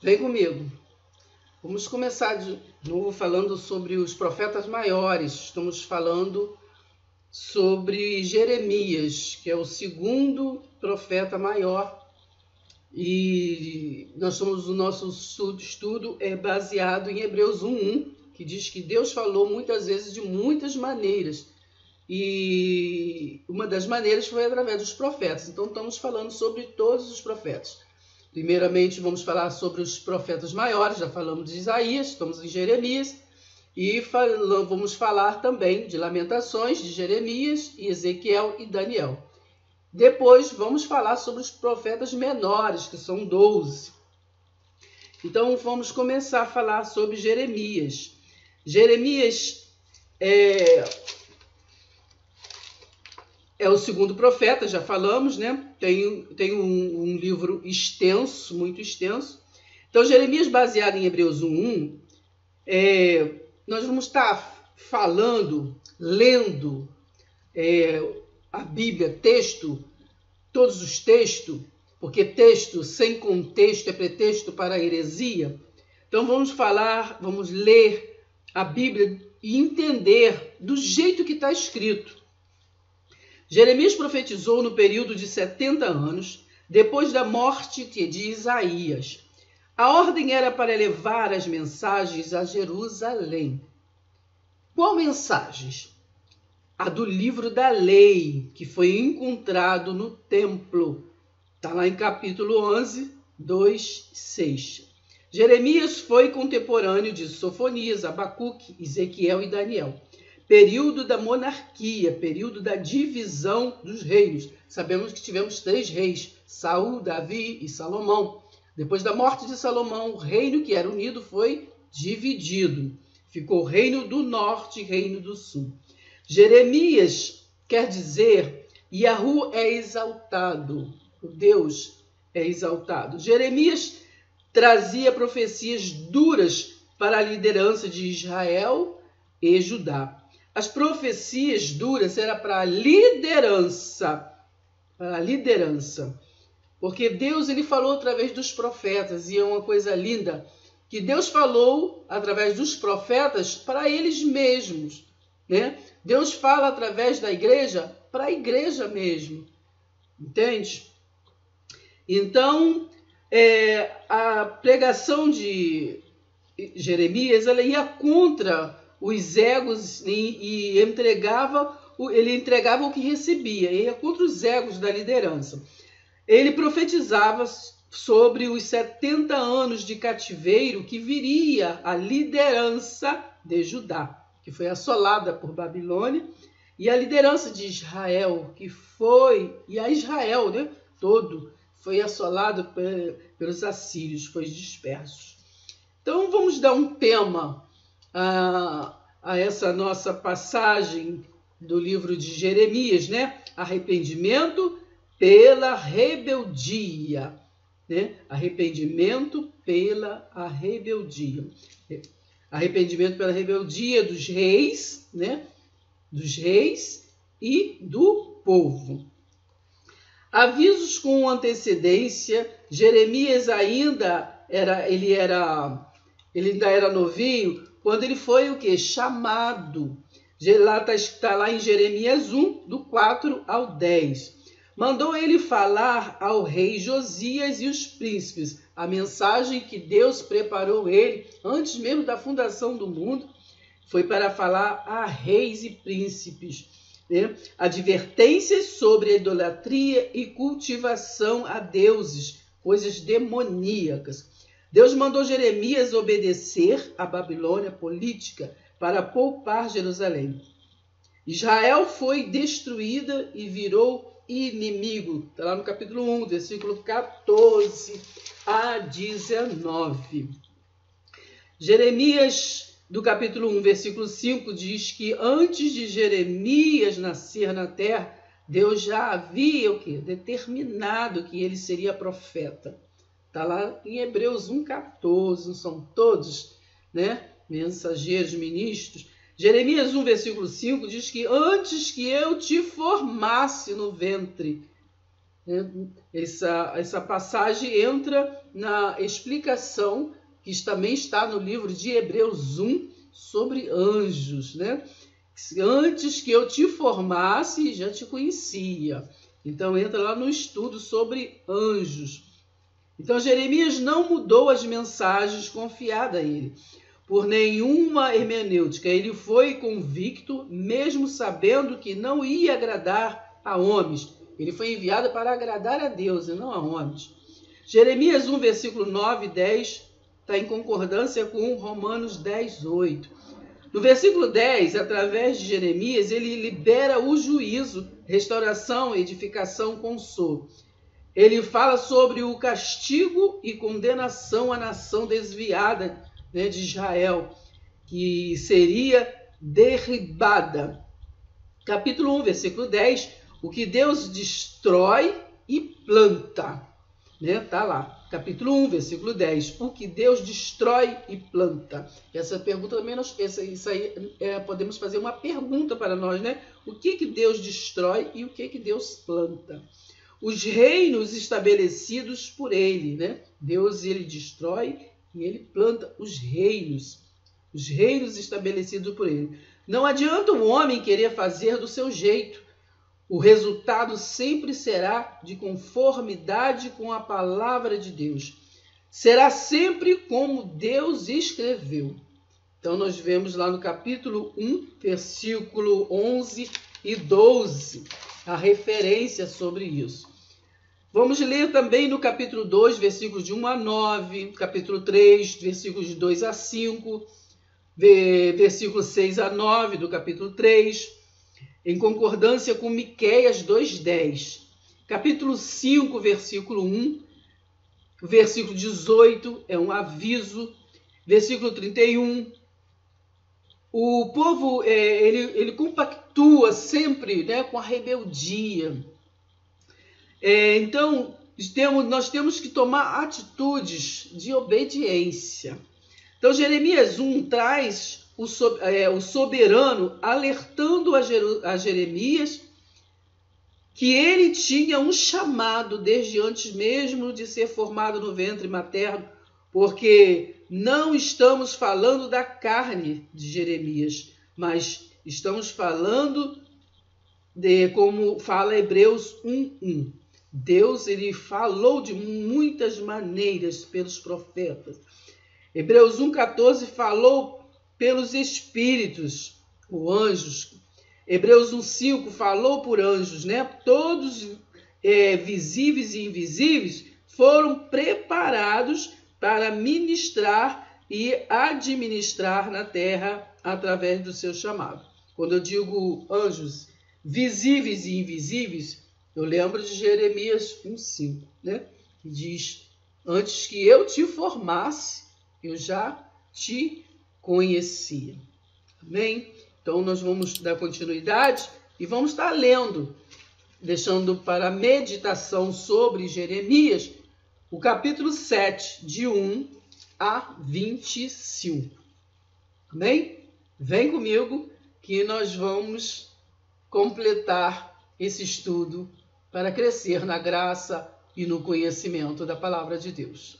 Vem comigo. Vamos começar de novo falando sobre os profetas maiores. Estamos falando sobre Jeremias, que é o segundo profeta maior. E o nosso estudo é baseado em Hebreus 1:1, que diz que Deus falou muitas vezes de muitas maneiras. E uma das maneiras foi através dos profetas. Então estamos falando sobre todos os profetas. Primeiramente vamos falar sobre os profetas maiores, já falamos de Isaías, estamos em Jeremias, e vamos falar também de Lamentações, de Jeremias, Ezequiel e Daniel. Depois vamos falar sobre os profetas menores, que são 12. Então vamos começar a falar sobre Jeremias. Jeremias é o segundo profeta, já falamos, né? Tem um livro extenso, muito extenso. Então, Jeremias, baseado em Hebreus 1:1, nós vamos estar falando, lendo a Bíblia, todos os textos, porque texto sem contexto é pretexto para a heresia. Então, vamos ler a Bíblia e entender do jeito que está escrito. Jeremias profetizou no período de 70 anos, depois da morte de Isaías. A ordem era para levar as mensagens a Jerusalém. Qual mensagens? A do livro da lei, que foi encontrado no templo. Está lá em capítulo 11, 2, 6. Jeremias foi contemporâneo de Sofonias, Abacuque, Ezequiel e Daniel. Período da monarquia, período da divisão dos reinos. Sabemos que tivemos 3 reis, Saul, Davi e Salomão. Depois da morte de Salomão, o reino que era unido foi dividido. Ficou o reino do norte e reino do sul. Jeremias quer dizer, Yahu é exaltado, o Deus é exaltado. Jeremias trazia profecias duras para a liderança de Israel e Judá. As profecias duras eram para a liderança, porque Deus ele falou através dos profetas, e é uma coisa linda, que Deus falou através dos profetas para eles mesmos, né? Deus fala através da igreja para a igreja mesmo, entende? Então, a pregação de Jeremias, ela ia contra os egos e ele entregava o que recebia, ia contra os egos da liderança. Ele profetizava sobre os 70 anos de cativeiro que viria a liderança de Judá, que foi assolada por Babilônia, e a liderança de Israel, a Israel, né, todo foi assolado pelos assírios, foi disperso. Então vamos dar um tema a essa nossa passagem do livro de Jeremias, né? Arrependimento pela rebeldia, né? Arrependimento pela rebeldia. Arrependimento pela rebeldia dos reis, né? Dos reis e do povo. Avisos com antecedência. Jeremias ainda era novinho quando ele foi o quê? Chamado. Está lá em Jeremias 1, do 4 ao 10. Mandou ele falar ao rei Josias e os príncipes. A mensagem que Deus preparou ele, antes mesmo da fundação do mundo, foi para falar a reis e príncipes, né? Advertências sobre a idolatria e cultivação a deuses, coisas demoníacas. Deus mandou Jeremias obedecer à Babilônia política para poupar Jerusalém. Israel foi destruída e virou inimigo. Está lá no capítulo 1, versículo 14 a 19. Jeremias, do capítulo 1, versículo 5, diz que antes de Jeremias nascer na terra, Deus já havia determinado que ele seria profeta. Está lá em Hebreus 1,14, são todos, né, mensageiros, ministros. Jeremias 1, versículo 5 diz que antes que eu te formasse no ventre, né? Essa passagem entra na explicação, que também está no livro de Hebreus 1, sobre anjos, né? Antes que eu te formasse, já te conhecia. Então entra lá no estudo sobre anjos. Então Jeremias não mudou as mensagens confiadas a ele por nenhuma hermenêutica. Ele foi convicto, mesmo sabendo que não ia agradar a homens. Ele foi enviado para agradar a Deus e não a homens. Jeremias 1, versículo 9 e 10 está em concordância com Romanos 10, 8. No versículo 10, através de Jeremias, ele libera o juízo, restauração, edificação, consolo. Ele fala sobre o castigo e condenação à nação desviada, né, de Israel, que seria derribada. Capítulo 1, versículo 10, o que Deus destrói e planta. Né? Tá lá, capítulo 1, versículo 10, o que Deus destrói e planta. Essa pergunta também, isso aí podemos fazer uma pergunta para nós, né? O que Deus destrói e o que Deus planta? Os reinos estabelecidos por ele, né? Deus, ele destrói e ele planta os reinos estabelecidos por ele. Não adianta o homem querer fazer do seu jeito. O resultado sempre será de conformidade com a palavra de Deus. Será sempre como Deus escreveu. Então nós vemos lá no capítulo 1, versículo 11 e 12, a referência sobre isso. Vamos ler também no capítulo 2, versículos de 1 a 9, capítulo 3, versículos de 2 a 5, versículos 6 a 9 do capítulo 3, em concordância com Miqueias 2:10. Capítulo 5, versículo 1, versículo 18 é um aviso, versículo 31, o povo ele compactua sempre, né, com a rebeldia. Então, nós temos que tomar atitudes de obediência. Então, Jeremias 1 traz o soberano alertando a Jeremias que ele tinha um chamado desde antes mesmo de ser formado no ventre materno, porque não estamos falando da carne de Jeremias, mas estamos falando como fala Hebreus 1:1. Deus, ele falou de muitas maneiras pelos profetas. Hebreus 1:14 falou pelos espíritos, ou anjos. Hebreus 1:5 falou por anjos, né? Todos visíveis e invisíveis foram preparados para ministrar e administrar na terra através do seu chamado. Quando eu digo anjos visíveis e invisíveis, eu lembro de Jeremias 1:5, né? Que diz: antes que eu te formasse, eu já te conhecia. Amém? Então nós vamos dar continuidade e vamos estar lendo, deixando para meditação sobre Jeremias, o capítulo 7, de 1 a 25. Amém? Vem comigo que nós vamos completar esse estudo para crescer na graça e no conhecimento da palavra de Deus.